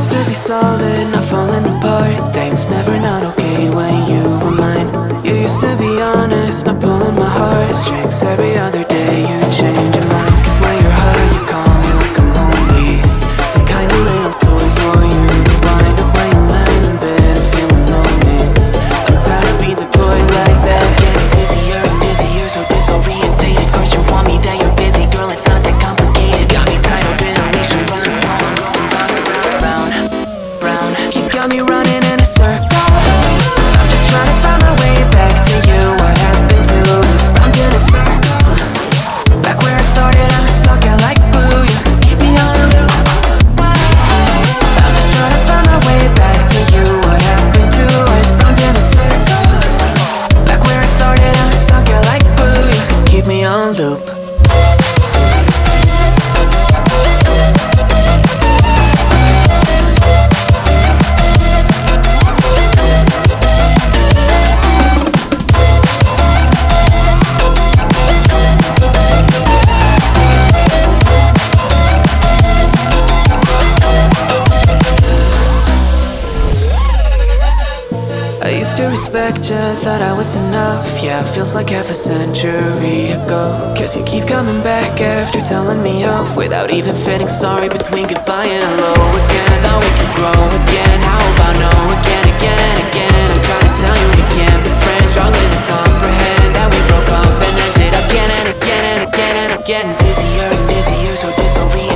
used to be solid, not falling apart. Things never not okay when you were mine. You used to be honest, not pulling my heartstrings. Every other day you change your mind. Cause when you're high you call me like I'm lonely. Some kind of little toy for you to wind up when you land in bed and feeling lonely. I'm tired of being deployed like that. Getting busier and busier, so disorientated. First you want me, then you're busy. Girl, it's not that complicated. Got me tied up in a leash and running round, round. You got me running in a circle. I'm just trying to find my way back to you. What happened to us? Round in a circle. Back where I started, I'm stuck out like glue. You keep me on a loop. I'm just trying to find my way back to you. What happened to us? Round in a circle. Back where I started, I'm stuck out like glue. You keep me on loop. I used to respect you, thought I was enough. Yeah, feels like half a century ago. Guess you keep coming back after telling me off, without even feeling sorry between goodbye and hello again. Thought we could grow again, how about no again, again and again. I'm trying to tell you we can't be friends, struggling to comprehend that we broke up and ended up again and again and again. And I'm getting busier and busier, so disoriented.